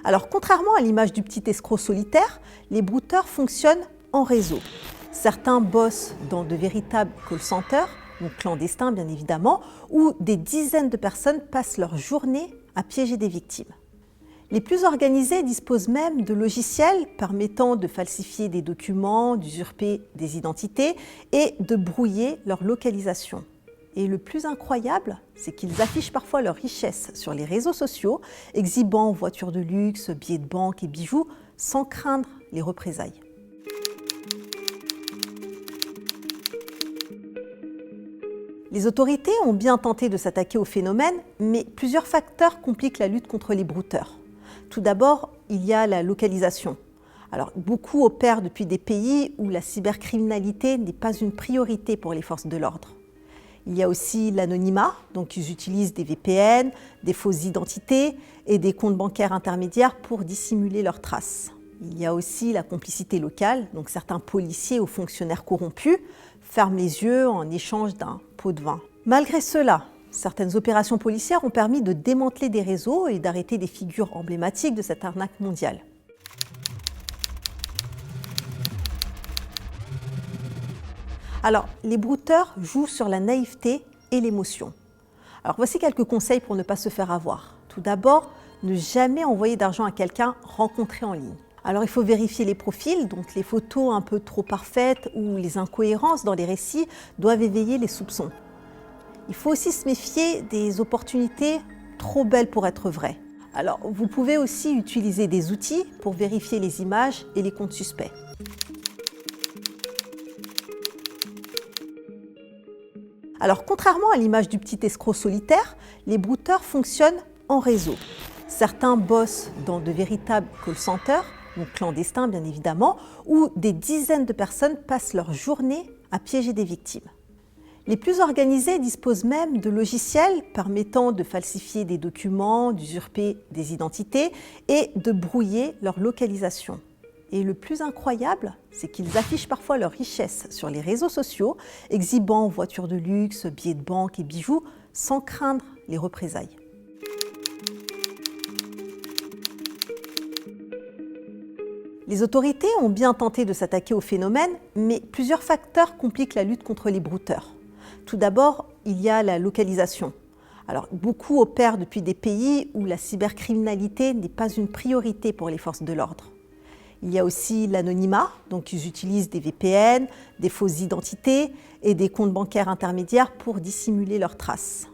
Alors, contrairement à l'image du petit escroc solitaire, les brouteurs fonctionnent en réseau. Certains bossent dans de véritables call centers, donc clandestins bien évidemment, où des dizaines de personnes passent leur journée à piéger des victimes. Les plus organisés disposent même de logiciels permettant de falsifier des documents, d'usurper des identités et de brouiller leur localisation. Et le plus incroyable, c'est qu'ils affichent parfois leurs richesses sur les réseaux sociaux, exhibant voitures de luxe, billets de banque et bijoux, sans craindre les représailles. Les autorités ont bien tenté de s'attaquer au phénomène, mais plusieurs facteurs compliquent la lutte contre les brouteurs. Tout d'abord, il y a la localisation. Alors, beaucoup opèrent depuis des pays où la cybercriminalité n'est pas une priorité pour les forces de l'ordre. Il y a aussi l'anonymat, donc ils utilisent des VPN, des fausses identités et des comptes bancaires intermédiaires pour dissimuler leurs traces. Il y a aussi la complicité locale, donc certains policiers ou fonctionnaires corrompus ferment les yeux en échange d'un pot de vin. Malgré cela, certaines opérations policières ont permis de démanteler des réseaux et d'arrêter des figures emblématiques de cette arnaque mondiale. Alors, les brouteurs jouent sur la naïveté et l'émotion. Alors, voici quelques conseils pour ne pas se faire avoir. Tout d'abord, ne jamais envoyer d'argent à quelqu'un rencontré en ligne. Alors, il faut vérifier les profils, donc les photos un peu trop parfaites ou les incohérences dans les récits doivent éveiller les soupçons. Il faut aussi se méfier des opportunités trop belles pour être vraies. Alors, vous pouvez aussi utiliser des outils pour vérifier les images et les comptes suspects. Alors, contrairement à l'image du petit escroc solitaire, les brouteurs fonctionnent en réseau. Certains bossent dans de véritables call centers, donc clandestins bien évidemment, où des dizaines de personnes passent leur journée à piéger des victimes. Les plus organisés disposent même de logiciels permettant de falsifier des documents, d'usurper des identités et de brouiller leur localisation. Et le plus incroyable, c'est qu'ils affichent parfois leurs richesses sur les réseaux sociaux, exhibant voitures de luxe, billets de banque et bijoux, sans craindre les représailles. Les autorités ont bien tenté de s'attaquer au phénomène, mais plusieurs facteurs compliquent la lutte contre les brouteurs. Tout d'abord, il y a la localisation. Alors, beaucoup opèrent depuis des pays où la cybercriminalité n'est pas une priorité pour les forces de l'ordre. Il y a aussi l'anonymat, donc ils utilisent des VPN, des fausses identités et des comptes bancaires intermédiaires pour dissimuler leurs traces.